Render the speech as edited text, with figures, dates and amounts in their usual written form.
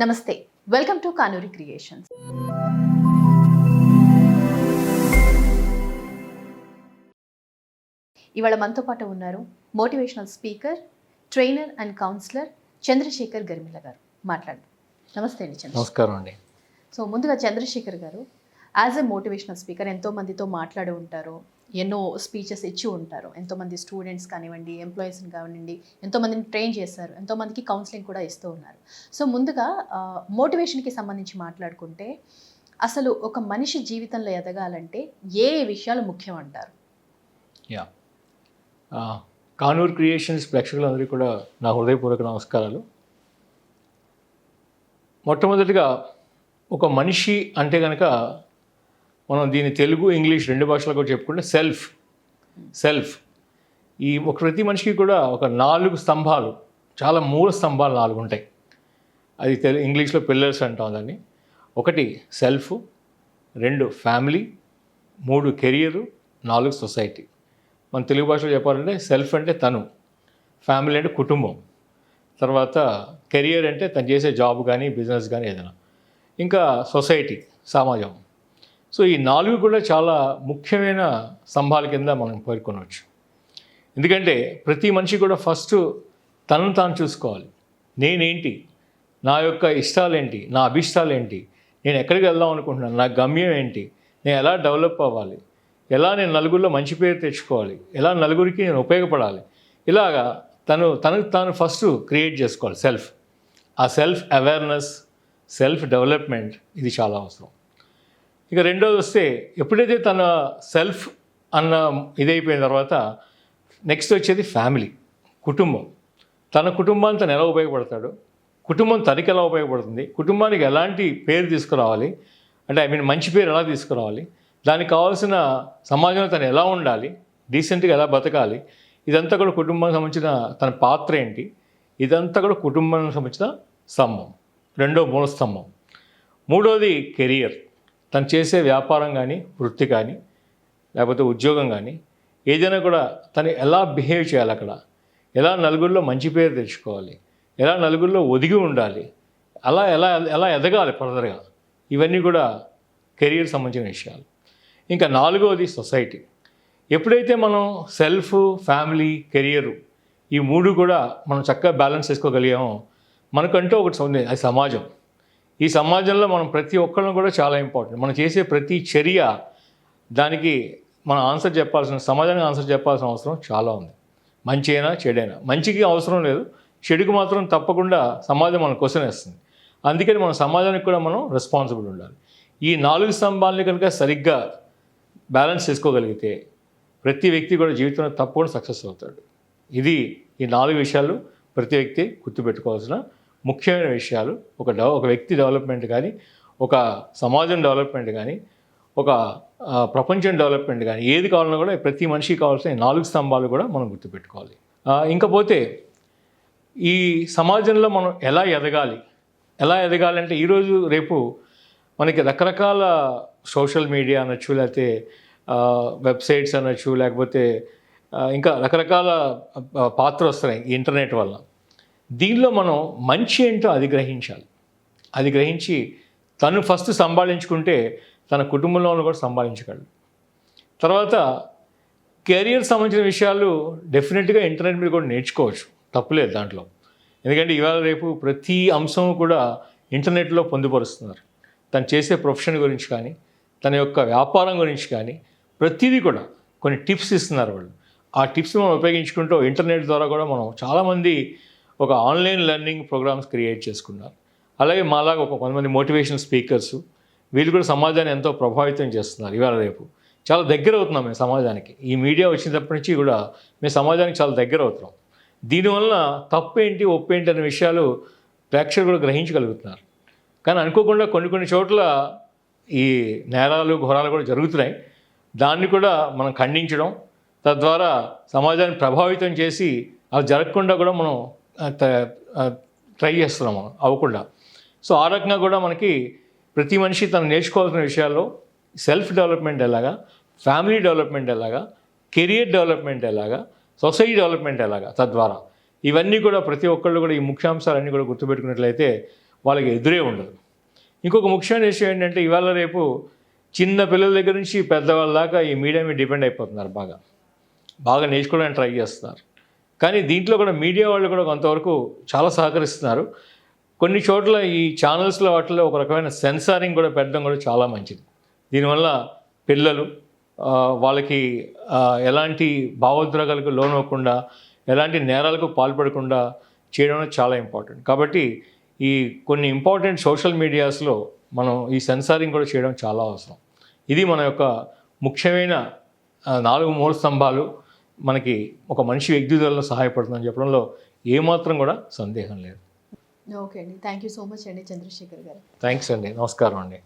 నమస్తే, welcome to Kanuri creations. ఇవాళ మనతో పాటు ఉన్నారు motivational speaker, trainer and counsellor Chandrashekar Garimila గారు. మాట్లాడండి. నమస్తే అండి. నమస్కారం అండి. సో ముందుగా చంద్రశేఖర్ గారు యాజ్ ఎ మోటివేషనల్ స్పీకర్ ఎంతో మందితో మాట్లాడి ఉంటారు, ఎన్నో స్పీచెస్ ఇచ్చి ఉంటారు, ఎంతోమంది స్టూడెంట్స్ కానివ్వండి, ఎంప్లాయీస్ని కానివ్వండి, ఎంతోమందిని ట్రైన్ చేశారు, ఎంతోమందికి కౌన్సిలింగ్ కూడా ఇస్తూ ఉన్నారు. సో ముందుగా మోటివేషన్కి సంబంధించి మాట్లాడుకుంటే అసలు ఒక మనిషి జీవితంలో ఎదగాలంటే ఏ విషయాలు ముఖ్యం అంటారు? యా కానూర్ క్రియేషన్స్ ప్రేక్షకులందరికీ కూడా నా హృదయపూర్వక నమస్కారాలు. మొట్టమొదటిగా ఒక మనిషి అంటే కనుక మనం దీన్ని తెలుగు ఇంగ్లీష్ రెండు భాషలో కూడా చెప్పుకుంటే సెల్ఫ్ ఈ ప్రతి మనిషికి కూడా ఒక 4 స్తంభాలు, చాలా మూల స్తంభాలు 4 ఉంటాయి. అది ఇంగ్లీష్లో పిల్లర్స్ అంటాం దాన్ని. 1 సెల్ఫ్, 2 ఫ్యామిలీ, 3 కెరియరు, 4 సొసైటీ. మన తెలుగు భాషలో చెప్పాలంటే సెల్ఫ్ అంటే తను, ఫ్యామిలీ అంటే కుటుంబం, తర్వాత కెరియర్ అంటే తను చేసే జాబ్ కానీ బిజినెస్ కానీ ఏదైనా, ఇంకా సొసైటీ సమాజం. సో ఈ 4 కూడా చాలా ముఖ్యమైన స్తంభాల కింద మనం పేర్కొనవచ్చు. ఎందుకంటే ప్రతి మనిషి కూడా ఫస్ట్ తనను తాను చూసుకోవాలి. నేనేంటి, నా యొక్క ఇష్టాలేంటి, నా అభిష్టాలేంటి, నేను ఎక్కడికి వెళ్దాం అనుకుంటున్నాను, నా గమ్యం ఏంటి, నేను ఎలా డెవలప్ అవ్వాలి, ఎలా నేను నలుగురిలో మంచి పేరు తెచ్చుకోవాలి, ఎలా నలుగురికి నేను ఉపయోగపడాలి, ఇలాగా తనకు తాను ఫస్ట్ క్రియేట్ చేసుకోవాలి సెల్ఫ్. ఆ సెల్ఫ్ అవేర్నెస్, సెల్ఫ్ డెవలప్మెంట్ ఇది చాలా అవసరం. ఇక రెండోది వస్తే, ఎప్పుడైతే తన సెల్ఫ్ అన్న ఇదైపోయిన తర్వాత నెక్స్ట్ వచ్చేది ఫ్యామిలీ, కుటుంబం. తన కుటుంబాన్ని తను ఎలా ఉపయోగపడతాడు, కుటుంబం తనకి ఎలా ఉపయోగపడుతుంది, కుటుంబానికి ఎలాంటి పేరు తీసుకురావాలి, అంటే మంచి పేరు ఎలా తీసుకురావాలి, దానికి కావాల్సిన సమాజంలో తను ఎలా ఉండాలి, డీసెంట్గా ఎలా బతకాలి, ఇదంతా కూడా కుటుంబానికి సంబంధించిన తన పాత్ర ఏంటి, ఇదంతా కూడా కుటుంబానికి సంబంధించిన స్తంభం, రెండో మూల స్తంభం. మూడోది కెరియర్. తను చేసే వ్యాపారం కానీ, వృత్తి కానీ, లేకపోతే ఉద్యోగం కానీ, ఏదైనా కూడా తను ఎలా బిహేవ్ చేయాలి, అక్కడ ఎలా నలుగురిలో మంచి పేరు తెచ్చుకోవాలి, ఎలా నలుగురిలో ఒదిగి ఉండాలి, అలా ఎలా ఎలా ఎదగాలి ఫర్దర్గా, ఇవన్నీ కూడా కెరియర్ సంబంధించిన విషయాలు. ఇంకా 4వది సొసైటీ. ఎప్పుడైతే మనం సెల్ఫ్, ఫ్యామిలీ, కెరియరు ఈ 3 కూడా మనం చక్కగా బ్యాలెన్స్ చేసుకోగలిగామో మనకంటూ ఒకటి ఉంది, అది సమాజం. ఈ సమాజంలో మనం ప్రతి ఒక్కళ్ళం కూడా చాలా ఇంపార్టెంట్. మనం చేసే ప్రతి చర్య దానికి మనం ఆన్సర్ చెప్పాల్సిన, సమాజానికి ఆన్సర్ చెప్పాల్సిన అవసరం చాలా ఉంది. మంచి అయినా చెడైనా, మంచికి అవసరం లేదు, చెడుకు మాత్రం తప్పకుండా సమాజం మనం క్వశ్చన్ వేస్తుంది. అందుకని మన సమాజానికి కూడా మనం రెస్పాన్సిబుల్ ఉండాలి. ఈ 4 స్తంభాలని కనుక సరిగ్గా బ్యాలెన్స్ చేసుకోగలిగితే ప్రతి వ్యక్తి కూడా జీవితంలో తప్పకుండా సక్సెస్ అవుతాడు. ఇది ఈ 4 విషయాలు ప్రతి వ్యక్తి గుర్తుపెట్టుకోవాల్సిన ముఖ్యమైన విషయాలు. ఒక వ్యక్తి డెవలప్మెంట్ కానీ, ఒక సమాజం డెవలప్మెంట్ కానీ, ఒక ప్రపంచం డెవలప్మెంట్ కానీ ఏది కావాలన్నా కూడా ప్రతి మనిషికి కావాల్సిన 4 స్తంభాలు కూడా మనం గుర్తుపెట్టుకోవాలి. ఇంకపోతే ఈ సమాజంలో మనం ఎలా ఎదగాలి అంటే ఈరోజు రేపు మనకి రకరకాల సోషల్ మీడియా అనొచ్చు, లేకపోతే వెబ్సైట్స్ అనొచ్చు, లేకపోతే ఇంకా రకరకాల పాత్ర వస్తున్నాయి ఈ ఇంటర్నెట్ వల్ల. దీనిలో మనం మంచి ఏంటో అది గ్రహించి తను ఫస్ట్ సంభాళించుకుంటే తన కుటుంబంలో కూడా సంభాళించగలడు. తర్వాత కెరియర్ సంబంధించిన విషయాలు డెఫినెట్గా ఇంటర్నెట్ మీద కూడా నేర్చుకోవచ్చు, తప్పులేదు దాంట్లో. ఎందుకంటే ఇవాళ రేపు ప్రతి అంశం కూడా ఇంటర్నెట్లో పొందుపరుస్తున్నారు. తను చేసే ప్రొఫెషన్ గురించి కానీ, తన యొక్క వ్యాపారం గురించి కానీ ప్రతిదీ కూడా కొన్ని టిప్స్ ఇస్తున్నారు వాళ్ళు. ఆ టిప్స్ మనం ఉపయోగించుకుంటూ ఇంటర్నెట్ ద్వారా కూడా మనం చాలామంది ఒక ఆన్లైన్ లెర్నింగ్ ప్రోగ్రామ్స్ క్రియేట్ చేసుకున్నారు. అలాగే మాలాగా కొంతమంది మోటివేషనల్ స్పీకర్స్, వీళ్ళు కూడా సమాజాన్ని ఎంతో ప్రభావితం చేస్తున్నారు. ఇవాళ రేపు చాలా దగ్గర అవుతున్నాం మేము సమాజానికి. ఈ మీడియా వచ్చినప్పటి నుంచి కూడా మేము సమాజానికి చాలా దగ్గర అవుతున్నాం. దీనివల్ల తప్పేంటి ఒప్పేంటి అనే విషయాలు ప్రేక్షకులు కూడా గ్రహించగలుగుతున్నారు. కానీ అనుకోకుండా కొన్ని చోట్ల ఈ నేరాలు ఘోరాలు కూడా జరుగుతున్నాయి. దాన్ని కూడా మనం ఖండించడం, తద్వారా సమాజాన్ని ప్రభావితం చేసి అవి జరగకుండా కూడా మనం ట్రై చేస్తున్నాం, మనం అవ్వకుండా. సో ఆ రకంగా కూడా మనకి ప్రతి మనిషి తను నేర్చుకోవాల్సిన విషయాల్లో సెల్ఫ్ డెవలప్మెంట్ ఎలాగా, ఫ్యామిలీ డెవలప్మెంట్ ఎలాగా, కెరియర్ డెవలప్మెంట్ ఎలాగా, సొసైటీ డెవలప్మెంట్ ఎలాగా, తద్వారా ఇవన్నీ కూడా ప్రతి ఒక్కళ్ళు కూడా ఈ ముఖ్యాంశాలన్నీ కూడా గుర్తుపెట్టుకున్నట్లయితే వాళ్ళకి ఎదురే ఉండదు. ఇంకొక ముఖ్యమైన విషయం ఏంటంటే ఇవాళ రేపు చిన్న పిల్లల దగ్గర నుంచి పెద్దవాళ్ళ దాకా ఈ మీడియా మీద డిపెండ్ అయిపోతున్నారు, బాగా నేర్చుకోవడానికి ట్రై చేస్తున్నారు. కానీ దీంట్లో కూడా మీడియా వాళ్ళు కూడా కొంతవరకు చాలా సహకరిస్తున్నారు. కొన్ని చోట్ల ఈ ఛానల్స్లో వాటిలో ఒక రకమైన సెన్సారింగ్ కూడా పెట్టడం కూడా చాలా మంచిది. దీనివల్ల పిల్లలు వాళ్ళకి ఎలాంటి భావోద్రేకాలకు లోనవ్వకుండా, ఎలాంటి నేరాలకు పాల్పడకుండా చేయడం అనేది చాలా ఇంపార్టెంట్. కాబట్టి ఈ కొన్ని ఇంపార్టెంట్ సోషల్ మీడియాస్లో మనం ఈ సెన్సారింగ్ కూడా చేయడం చాలా అవసరం. ఇది మన యొక్క ముఖ్యమైన 4 మూల స్తంభాలు మనకి ఒక మనిషి ఎదుగుదలలో సహాయపడుతుందని చెప్పడంలో ఏమాత్రం కూడా సందేహం లేదు. ఓకే అండి, థ్యాంక్ యూ సో మచ్ అండి చంద్రశేఖర్ గారు. థ్యాంక్స్ అండి, నమస్కారం అండి.